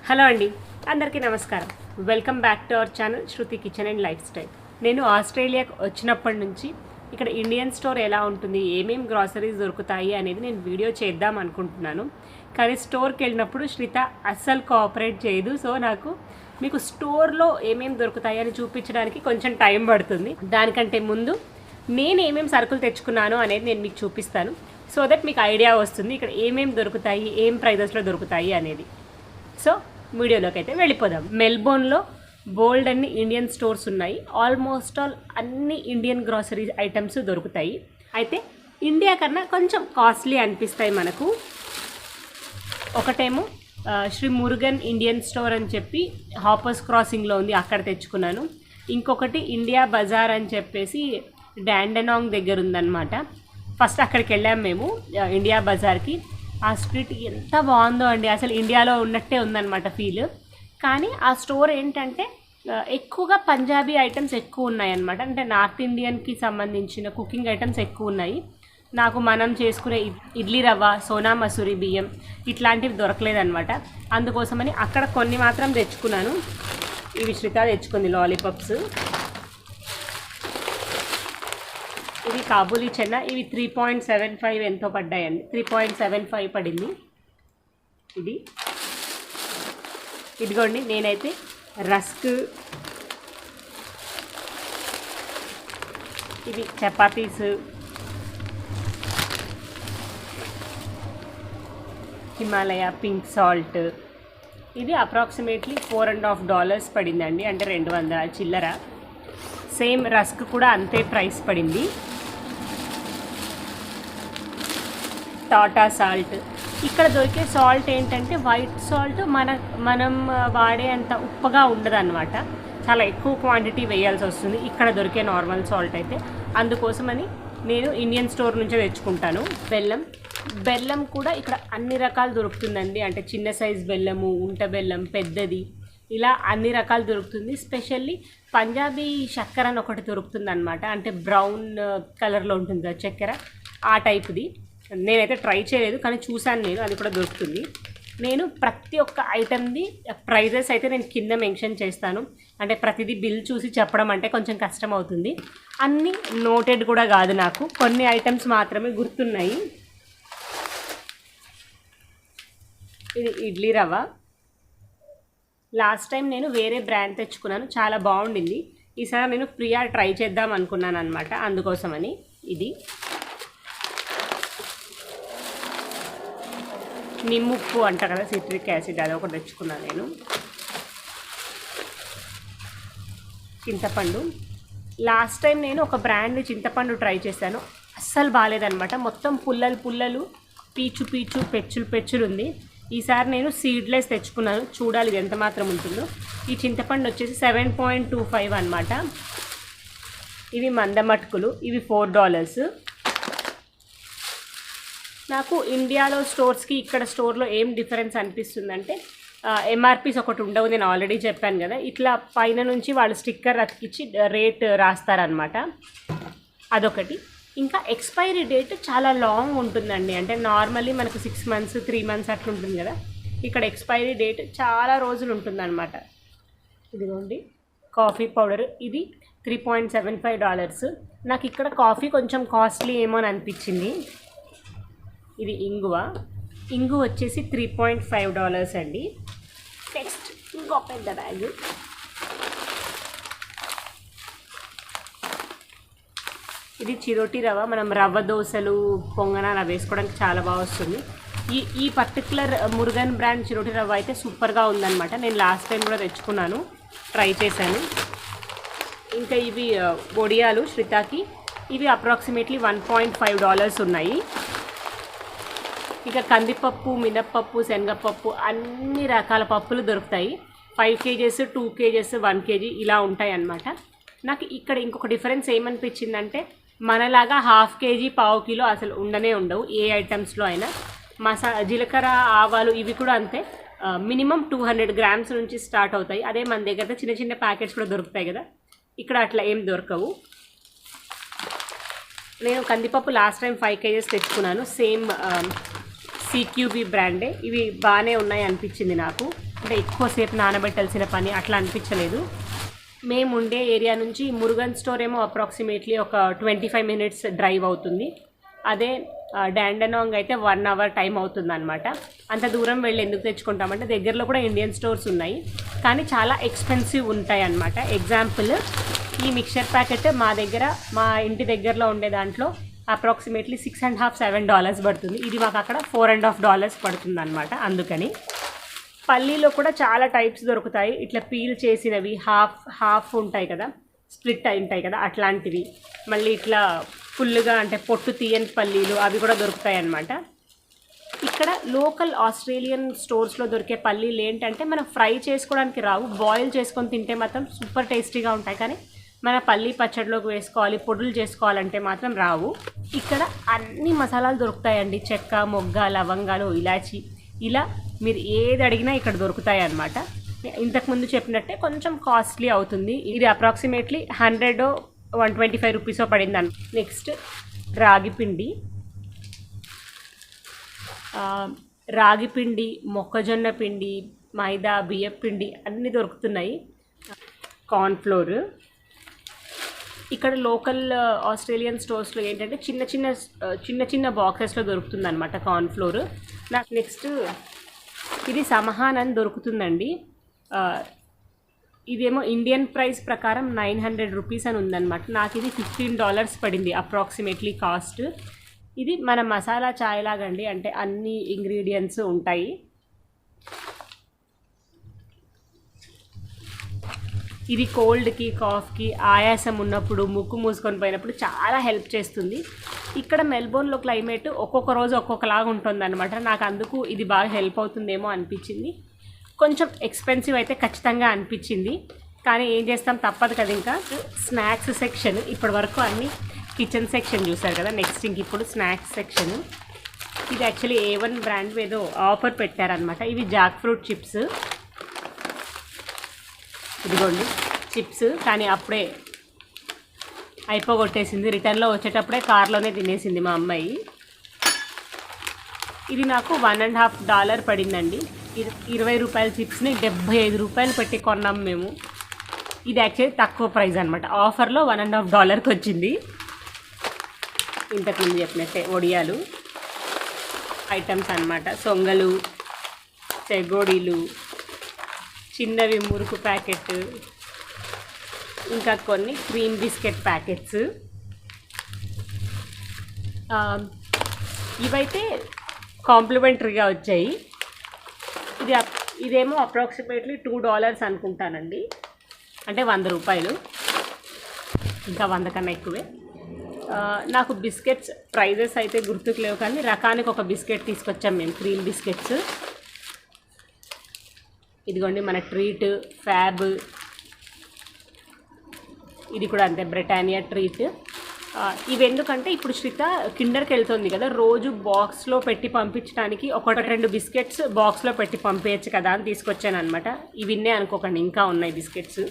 Hello అండి, అందరికీ నమస్కారం. Welcome back to our channel Shruti kitchen and life style. నేను ఆస్ట్రేలియాకు వచ్చినప్పటి నుంచి ఇక్కడ ఇండియన్ స్టోర్ ఎలా ఉంటుంది, ఏమేమి గ్రాసరీస్ దొరుకుతాయి అనేది నేను వీడియో చేద్దాం అనుకుంటున్నాను. కానీ స్టోర్కి వెళ్ళినప్పుడు శ్రిత అస్సలు కోఆపరేట్ చేయదు. సో నాకు మీకు స్టోర్లో ఏమేమి దొరుకుతాయి అని చూపించడానికి కొంచెం టైం పడుతుంది. దానికంటే ముందు నేను ఏమేమి సరుకులు తెచ్చుకున్నాను అనేది నేను మీకు చూపిస్తాను. సో దట్ మీకు ఐడియా వస్తుంది ఇక్కడ ఏమేమి దొరుకుతాయి, ఏం ప్రైజెస్లో దొరుకుతాయి అనేది. సో వీడియోలోకి అయితే వెళ్ళిపోదాం. మెల్బోర్న్లో బోల్డ్ అన్ని ఇండియన్ స్టోర్స్ ఉన్నాయి. ఆల్మోస్ట్ ఆల్ అన్ని ఇండియన్ గ్రాసరీ ఐటమ్స్ దొరుకుతాయి. అయితే ఇండియా కన్నా కొంచెం కాస్ట్లీ అనిపిస్తాయి మనకు. ఒకటేమో శ్రీ మురుగన్ ఇండియన్ స్టోర్ అని చెప్పి హాపర్స్ క్రాసింగ్లో ఉంది, అక్కడ తెచ్చుకున్నాను. ఇంకొకటి ఇండియా బజార్ అని చెప్పేసి డాండనాంగ్ దగ్గర ఉందన్నమాట. ఫస్ట్ అక్కడికి వెళ్ళాము మేము, ఇండియా బజార్కి. ఆ స్ట్రీట్ ఎంత బాగుందో అండి, అసలు ఇండియాలో ఉన్నట్టే ఉందన్నమాట ఫీల్. కానీ ఆ స్టోర్ ఏంటంటే ఎక్కువగా పంజాబీ ఐటమ్స్ ఎక్కువ ఉన్నాయన్నమాట. అంటే నార్త్ ఇండియన్కి సంబంధించిన కుకింగ్ ఐటమ్స్ ఎక్కువ ఉన్నాయి. నాకు మనం చేసుకునే ఇడ్లీ రవ్వ, సోనా మసూరి బియ్యం ఇట్లాంటివి దొరకలేదన్నమాట. అందుకోసమని అక్కడ కొన్ని మాత్రం తెచ్చుకున్నాను. ఇవి శ్రిత తెచ్చుకుంది, లాలీపాప్స్. ఇది కాబూలీ చెన్న, ఇవి 3.75 ఎంతో పడ్డాయండి, 3.75 పడింది. ఇదిగోండి, నేనైతే రస్క్, ఇవి చపాతీస్, హిమాలయ పింక్ సాల్ట్, ఇది అప్రాక్సిమేట్లీ $4.50 పడిందండి, అంటే 200 చిల్లర. సేమ్ రస్క్ కూడా అంతే ప్రైస్ పడింది. టాటా సాల్ట్, ఇక్కడ దొరికే సాల్ట్ ఏంటంటే వైట్ సాల్ట్ మనం వాడే అంత ఉప్పగా ఉండదు అన్నమాట. చాలా ఎక్కువ క్వాంటిటీ వేయాల్సి వస్తుంది ఇక్కడ దొరికే నార్మల్ సాల్ట్ అయితే. అందుకోసమని నేను ఇండియన్ స్టోర్ నుంచే తెచ్చుకుంటాను. బెల్లం కూడా ఇక్కడ అన్ని రకాలు దొరుకుతుందండి. అంటే చిన్న సైజ్ బెల్లము, ఉంట బెల్లం, పెద్దది, ఇలా అన్ని రకాలు దొరుకుతుంది. స్పెషల్లీ పంజాబీ చక్కెర అని ఒకటి దొరుకుతుంది అనమాట. అంటే బ్రౌన్ కలర్లో ఉంటుంది కదా చక్కెర, ఆ టైప్ది. నేనైతే ట్రై చేయలేదు కానీ చూశాను నేను, అది కూడా దొరుకుతుంది. నేను ప్రతి ఒక్క ఐటమ్ది ప్రైజెస్ అయితే నేను కింద మెన్షన్ చేస్తాను. అంటే ప్రతిదీ బిల్ చూసి చెప్పడం అంటే కొంచెం కష్టం అవుతుంది. అన్నీ నోటెడ్ కూడా కాదు, నాకు కొన్ని ఐటమ్స్ మాత్రమే గుర్తున్నాయి. ఇది ఇడ్లీ రవ్వ. లాస్ట్ టైం నేను వేరే బ్రాండ్ తెచ్చుకున్నాను, చాలా బాగుండింది. ఈసారి నేను ప్రియా ట్రై చేద్దాం అనుకున్నాను అనమాట, అందుకోసమని. ఇది నిమ్ముప్పు అంట కదా, సిట్రిక్ యాసిడ్, అది ఒకటి తెచ్చుకున్నాను నేను. చింతపండు, లాస్ట్ టైం నేను ఒక బ్రాండ్ చింతపండు ట్రై చేశాను, అస్సలు బాగాలేదనమాట. మొత్తం పుల్లలు, పీచు పెచ్చులు ఉంది. ఈసారి నేను సీడ్లెస్ తెచ్చుకున్నాను, చూడాలి ఇది ఎంత మాత్రం ఉంటుందో. ఈ చింతపండు వచ్చేసి 7.25 అనమాట. ఇవి మందమటుకులు, ఇవి $4. నాకు ఇండియాలో స్టోర్స్కి ఇక్కడ స్టోర్లో ఏం డిఫరెన్స్ అనిపిస్తుందంటే, ఎంఆర్పీస్ ఒకటి ఉండవు, నేను ఆల్రెడీ చెప్పాను కదా. ఇట్లా పైన నుంచి వాళ్ళు స్టిక్కర్ అతికిచ్చి రేట్ రాస్తారనమాట, అదొకటి. ఇంకా ఎక్స్పైరీ డేట్ చాలా లాంగ్ ఉంటుందండి. అంటే నార్మల్లీ మనకు 6 months 3 months అట్లా ఉంటుంది కదా, ఇక్కడ ఎక్స్పైరీ డేట్ చాలా రోజులు ఉంటుందన్నమాట. ఇదిగోండి కాఫీ పౌడర్, ఇది $3.75. నాకు ఇక్కడ కాఫీ కొంచెం కాస్ట్లీ ఏమో అని అనిపించింది. ఇది ఇంగు వచ్చేసి $3.5 అండి. నెక్స్ట్ ఇంకో పెద్ద బ్యాగ్, ఇది చిరోటి రవ్వ. మనం రవ్వ దోశలు, పొంగనాలు అవి వేసుకోవడానికి చాలా బాగా వస్తుంది. ఈ పర్టికులర్ మురుగన్ బ్రాండ్ చిరోటి రవ్వ అయితే సూపర్గా ఉందన్నమాట. నేను లాస్ట్ టైం కూడా తెచ్చుకున్నాను, ట్రై చేశాను. ఇంకా ఇవి వడియాలు శ్రితాకి, ఇవి అప్రాక్సిమేట్లీ $1.5 ఉన్నాయి. ఇక కందిపప్పు, మినప్పప్పు, శనగపప్పు, అన్ని రకాల పప్పులు దొరుకుతాయి. 5 kgs, 2 kgs, 1 kg ఇలా ఉంటాయి అన్నమాట. నాకు ఇక్కడ ఇంకొక డిఫరెన్స్ ఏమనిపించిందంటే, మనలాగా 1/2 kg, 1/4 kg అసలు ఉండవు ఏ ఐటమ్స్లో అయినా. జీలకర్ర, ఆవాలు ఇవి కూడా అంతే, మినిమం 200 grams నుంచి స్టార్ట్ అవుతాయి. అదే మన దగ్గర చిన్న చిన్న ప్యాకెట్స్ కూడా దొరుకుతాయి కదా, ఇక్కడ అట్లా ఏం దొరకవు. నేను కందిపప్పు లాస్ట్ టైం 5 kgs తెచ్చుకున్నాను, సేమ్ CQB బ్రాండే. ఇవి బాగానే ఉన్నాయి అనిపించింది నాకు. అంటే ఎక్కువసేపు నానబెట్టాల్సిన పని అట్లా అనిపించలేదు. మేము ఉండే ఏరియా నుంచి మురుగన్ స్టోర్ ఏమో అప్రాక్సిమేట్లీ ఒక 25 మినిట్స్ డ్రైవ్ అవుతుంది. అదే డాండనాంగ్ అయితే 1 అవర్ టైం అవుతుంది అనమాట. అంత దూరం వెళ్ళి ఎందుకు తెచ్చుకుంటామంటే దగ్గరలో కూడా ఇండియన్ స్టోర్స్ ఉన్నాయి, కానీ చాలా ఎక్స్పెన్సివ్ ఉంటాయి అన్నమాట. ఎగ్జాంపుల్, ఈ మిక్చర్ ప్యాకెట్ మా ఇంటి దగ్గరలో ఉండే దాంట్లో అప్రాక్సిమేట్లీ $6.5-7 పడుతుంది. ఇది మాకు అక్కడ $4.5 పడుతుంది అనమాట. అందుకని పల్లీలో కూడా చాలా టైప్స్ దొరుకుతాయి. ఇట్లా పీల్ చేసినవి హాఫ్ ఉంటాయి కదా, స్ప్లిట్ అయి ఉంటాయి కదా, అట్లాంటివి. మళ్ళీ ఇట్లా ఫుల్గా అంటే పొట్టు తీయని పల్లీలు అవి కూడా దొరుకుతాయి అన్నమాట. ఇక్కడ లోకల్ ఆస్ట్రేలియన్ స్టోర్స్లో దొరికే పల్లీలు ఏంటంటే మనం ఫ్రై చేసుకోవడానికి రావు, బాయిల్ చేసుకొని తింటే మాత్రం సూపర్ టేస్టీగా ఉంటాయి. కానీ మన పల్లీ పచ్చడిలోకి వేసుకోవాలి, పొడులు చేసుకోవాలంటే మాత్రం రావు. ఇక్కడ అన్ని మసాలాలు దొరుకుతాయండి, చెక్క, మొగ్గ, లవంగాలు, ఇలాచి, ఇలా మీరు ఏది అడిగినా ఇక్కడ దొరుకుతాయి అన్నమాట. ఇంతకుముందు చెప్పినట్టే కొంచెం కాస్ట్లీ అవుతుంది. ఇది అప్రాక్సిమేట్లీ 100-125 రూపీసో పడింది అన్న. నెక్స్ట్ రాగి పిండి, మొక్కజొన్న పిండి, మైదా, బియ్యం పిండి అన్నీ దొరుకుతున్నాయి. కార్న్ఫ్లోర్ ఇక్కడ లోకల్ ఆస్ట్రేలియన్ స్టోర్స్లో ఏంటంటే చిన్న చిన్న బాక్సెస్లో దొరుకుతుంది అనమాట కార్న్ఫ్లోర్. నాకు నెక్స్ట్ ఇది సమహాన్ అని దొరుకుతుందండి. ఇదేమో ఇండియన్ ప్రైస్ ప్రకారం 900 రూపీస్ అని ఉందన్నమాట. నాకు ఇది $15 పడింది అప్రాక్సిమేట్లీ కాస్ట్. ఇది మన మసాలా చాయ్ లాగండి, అంటే అన్ని ఇంగ్రీడియంట్స్ ఉంటాయి. ఇది కోల్డ్కి, కాఫ్కి, ఆయాసం ఉన్నప్పుడు, ముక్కు మూసుకొని పోయినప్పుడు చాలా హెల్ప్ చేస్తుంది. ఇక్కడ మెల్బోర్న్లో క్లైమేట్ ఒక్కొక్క రోజు ఒక్కొక్కలాగా ఉంటుంది అనమాట. నాకు అందుకు ఇది బాగా హెల్ప్ అవుతుందేమో అనిపించింది. కొంచెం ఎక్స్పెన్సివ్ అయితే ఖచ్చితంగా అనిపించింది, కానీ ఏం చేస్తాం, తప్పదు కదా. ఇంకా స్నాక్స్ సెక్షన్, ఇప్పటి వరకు అన్ని కిచెన్ సెక్షన్ చూసారు కదా, నెక్స్ట్ ఇంక ఇప్పుడు స్నాక్స్ సెక్షన్. ఇది యాక్చువల్లీ A1 బ్రాండ్ ఏదో ఆఫర్ పెట్టారనమాట. ఇవి జాక్ ఫ్రూట్ చిప్స్, ఇదిగోండి చిప్స్, కానీ అప్పుడే అయిపోగొట్టేసింది. రిటర్న్లో వచ్చేటప్పుడే కార్లోనే తినేసింది మా అమ్మాయి. ఇది నాకు $1.5 పడిందండి. 20 రూపాయల చిప్స్ని 75 రూపాయలు పెట్టి కొన్నాం మేము. ఇది యాక్చువల్లీ తక్కువ ప్రైస్ అనమాట, ఆఫర్లో $1.5కి వచ్చింది. ఇంతకుముందు చెప్పినట్టే వడియాలు ఐటమ్స్ అనమాట. సొంగలు, చెగోడీలు, చిన్నవి మురుకు ప్యాకెట్, ఇంకా కొన్ని క్రీమ్ బిస్కెట్ ప్యాకెట్స్. ఇవైతే కాంప్లిమెంటరీగా వచ్చాయి. ఇదేమో అప్రాక్సిమేట్లీ $2 అనుకుంటానండి, అంటే 100 రూపాయలు, ఇంకా 100 కన్నా ఎక్కువే. నాకు బిస్కెట్స్ ప్రైజెస్ అయితే గుర్తుకు లేవు, కానీ రకానికి ఒక బిస్కెట్ తీసుకొచ్చాం మేము, క్రీమ్ బిస్కెట్స్. ఇదిగోండి మన ట్రీట్, ఫ్యాబ్, ఇది కూడా అంతే, బ్రిటానియా ట్రీట్. ఇవి ఎందుకంటే ఇప్పుడు శ్రిత కిండర్కి వెళ్తుంది కదా, రోజు బాక్స్లో పెట్టి పంపించడానికి 1-2 బిస్కెట్స్ బాక్స్లో పెట్టి పంపేయచ్చు కదా అని తీసుకొచ్చాను అనమాట. ఇవిన్నే అనుకోకండి, ఇంకా ఉన్నాయి బిస్కెట్స్.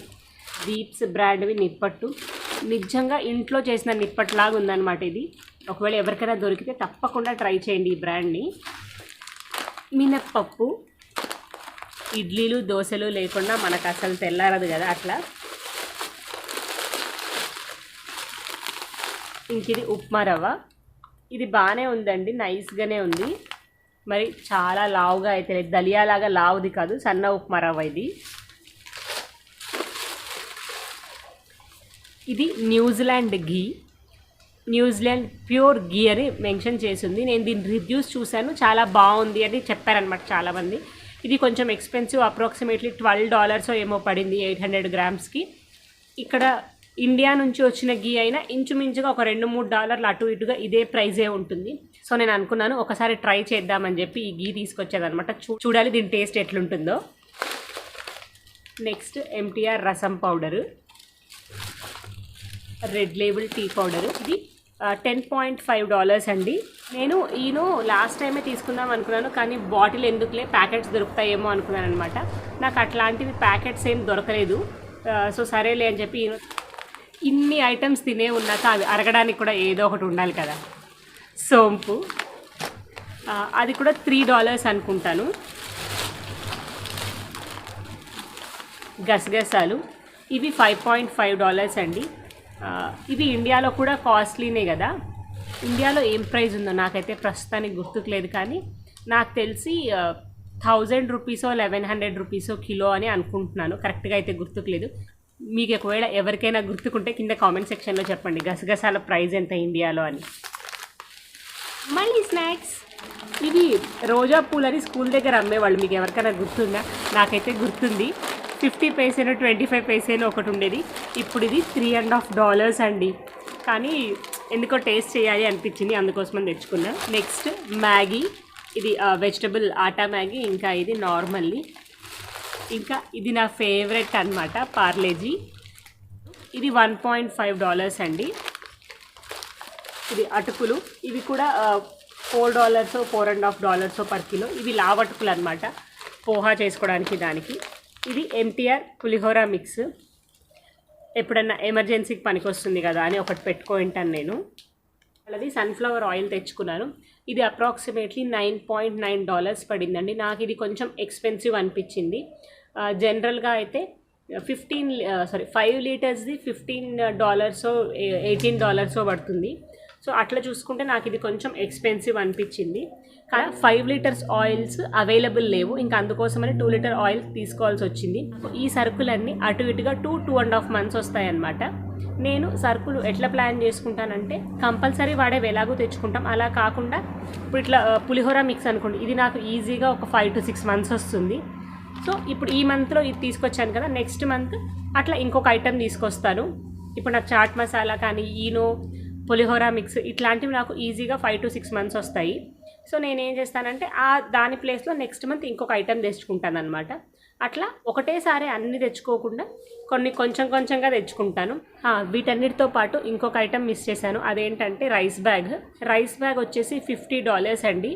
దీప్స్ బ్రాండ్వి నిప్పట్టు, నిజంగా ఇంట్లో చేసిన నిప్పట్లాగా ఉందన్నమాట ఇది. ఒకవేళ ఎవరికైనా దొరికితే తప్పకుండా ట్రై చేయండి ఈ బ్రాండ్ని. మినప్పప్పు, ఇడ్లీలు, దోశలు లేకుండా మనకు అసలు తెల్లారదు కదా, అట్లా. ఇంక ఇది ఉప్మా రవ్వ, ఇది బాగానే ఉందండి, నైస్గానే ఉంది. మరి చాలా లావుగా అయితే లేదు, దలియాలాగా లావుది కాదు, సన్న ఉప్మా రవ్వ ఇది. ఇది న్యూజిలాండ్ ఘీ, న్యూజిలాండ్ ప్యూర్ ఘీ అని మెన్షన్ చేసింది. నేను దీని రివ్యూస్ చూశాను, చాలా బాగుంది అని చెప్పారనమాట చాలామంది. ఇది కొంచెం ఎక్స్పెన్సివ్, అప్రాక్సిమేట్లీ $12 ఏమో పడింది 800 గ్రామ్స్కి. ఇక్కడ ఇండియా నుంచి వచ్చిన ఘీ అయినా ఇంచుమించుగా ఒక $2-3 అటు ఇటుగా ఇదే ప్రైజే ఉంటుంది. సో నేను అనుకున్నాను ఒకసారి ట్రై చేద్దామని చెప్పి ఈ ఘీ తీసుకొచ్చేదనమాట. చూడాలి దీని టేస్ట్ ఎట్లుంటుందో. Next MTR rasam powder, Red Label tea powder, ఇది $10.5 అండి. నేను లాస్ట్ టైమే తీసుకుందాం అనుకున్నాను, కానీ బాటిల్ ఎందుకులే, ప్యాకెట్స్ దొరుకుతాయేమో అనుకున్నాను అనమాట. నాకు అట్లాంటివి ప్యాకెట్స్ ఏం దొరకలేదు. సో సరేలే అని చెప్పి ఇన్ని ఐటమ్స్ తినే ఉన్నాక అవి అరగడానికి కూడా ఏదో ఒకటి ఉండాలి కదా. సోంపు, అది కూడా $3 అనుకుంటాను. గసగసాలు ఇవి $5.5 అండి. ఇవి ఇండియాలో కూడా కాస్ట్లీనే కదా. ఇండియాలో ఏం ప్రైస్ ఉందో నాకైతే ప్రస్తుతానికి గుర్తుకులేదు, కానీ నాకు తెలిసి 1000 రూపీసో 1100 రూపీసో కిలో అని అనుకుంటున్నాను. కరెక్ట్గా అయితే గుర్తుకులేదు. మీకు ఒకవేళ ఎవరికైనా గుర్తుకుంటే కింద కామెంట్ సెక్షన్లో చెప్పండి గసగసాల ప్రైస్ ఎంత ఇండియాలో అని. మళ్ళీ స్నాక్స్, ఇవి రోజా పూలని స్కూల్ దగ్గర అమ్మేవాళ్ళు. మీకు ఎవరికైనా గుర్తుందా? నాకైతే గుర్తుంది. 50 పైసేనో 25 పైసేనో ఒకటి ఉండేది. ఇప్పుడు ఇది $3.5 అండి. కానీ ఎందుకో టేస్ట్ చేయాలి అనిపించింది, అందుకోసమని తెచ్చుకున్నా. నెక్స్ట్ మ్యాగీ, ఇది వెజిటబుల్ ఆటా మ్యాగీ. ఇంకా ఇది నార్మల్లీ. ఇంకా ఇది నా ఫేవరెట్ అనమాట, పార్లేజీ. ఇది $1.5 అండి. ఇది అటుకులు, ఇవి కూడా $4 $4.5 పర్ కిలో. ఇవి లావటుకులు అనమాట, పోహా చేసుకోవడానికి దానికి. ఇది MTR పులిహోర మిక్స్, ఎప్పుడన్నా ఎమర్జెన్సీకి పనికి వస్తుంది కదా అని ఒకటి పెట్టుకుంటాను నేను. అలాది సన్ఫ్లవర్ ఆయిల్ తెచ్చుకున్నాను. ఇది అప్రాక్సిమేట్లీ $9.9 పడిందండి. నాకు ఇది కొంచెం ఎక్స్పెన్సివ్ అనిపించింది. జనరల్గా అయితే 5 లీటర్స్ది $15 $18 పడుతుంది. సో అట్లా చూసుకుంటే నాకు ఇది కొంచెం ఎక్స్పెన్సివ్ అనిపించింది. కానీ 5 లీటర్స్ ఆయిల్స్ అవైలబుల్ లేవు, ఇంకా అందుకోసమని 2 లీటర్ ఆయిల్ తీసుకోవాల్సి వచ్చింది. ఈ సరుకులన్నీ అటు ఇటుగా 2.5 months వస్తాయన్నమాట. నేను సరుకులు ఎట్లా ప్లాన్ చేసుకుంటానంటే, కంపల్సరీ వాడేవి ఎలాగో తెచ్చుకుంటాం, అలా కాకుండా ఇప్పుడు ఇట్లా పులిహోర మిక్స్ అనుకోండి, ఇది నాకు ఈజీగా ఒక 5 to 6 months వస్తుంది. సో ఇప్పుడు ఈ మంత్లో ఇది తీసుకొచ్చాను కదా, నెక్స్ట్ మంత్ అట్లా ఇంకొక ఐటెం తీసుకొస్తాను. ఇప్పుడు నాకు చాట్ మసాలా కానీ ఈనో పులిహోర మిక్స్ ఇట్లాంటివి నాకు ఈజీగా 5 to 6 months వస్తాయి. సో నేనేం చేస్తానంటే దాని ప్లేస్లో నెక్స్ట్ మంత్ ఇంకొక ఐటెం తెచ్చుకుంటాను అనమాట. అట్లా ఒకటేసారి అన్నీ తెచ్చుకోకుండా కొన్ని కొంచెం కొంచెంగా తెచ్చుకుంటాను. వీటన్నిటితో పాటు ఇంకొక ఐటెం మిస్ చేశాను, అదేంటంటే రైస్ బ్యాగ్. రైస్ బ్యాగ్ వచ్చేసి $50 అండి.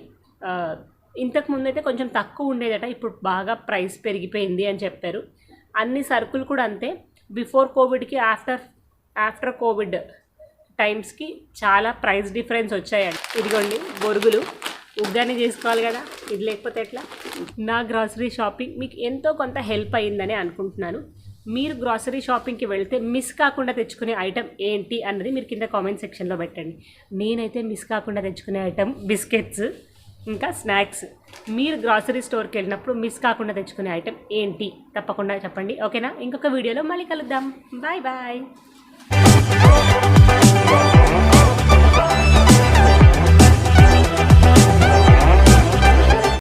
ఇంతకు ముందు అయితే కొంచెం తక్కువ ఉండేదట, ఇప్పుడు బాగా ప్రైస్ పెరిగిపోయింది అని చెప్పారు. అన్ని సరుకులు కూడా అంతే. బిఫోర్ కోవిడ్కి ఆఫ్టర్ కోవిడ్ టైమ్స్కి చాలా ప్రైస్ డిఫరెన్స్ వచ్చాయండి. ఇదిగోండి బొరుగులు, ఉగ్గాని చేసుకోవాలి కదా, ఇది లేకపోతే ఎట్లా. నా గ్రాసరీ షాపింగ్ మీకు ఎంతో కొంత హెల్ప్ అయ్యిందని అనుకుంటున్నాను. మీరు గ్రాసరీ షాపింగ్కి వెళ్తే మిస్ కాకుండా తెచ్చుకునే ఐటెం ఏంటి అన్నది మీరు కింద కామెంట్ సెక్షన్లో పెట్టండి. నేనైతే మిస్ కాకుండా తెచ్చుకునే ఐటెం బిస్కెట్స్, ఇంకా స్నాక్స్. మీరు గ్రాసరీ స్టోర్కి వెళ్ళినప్పుడు మిస్ కాకుండా తెచ్చుకునే ఐటెం ఏంటి తప్పకుండా చెప్పండి, ఓకేనా? ఇంకొక వీడియోలో మళ్ళీ కలుద్దాం. Bye bye.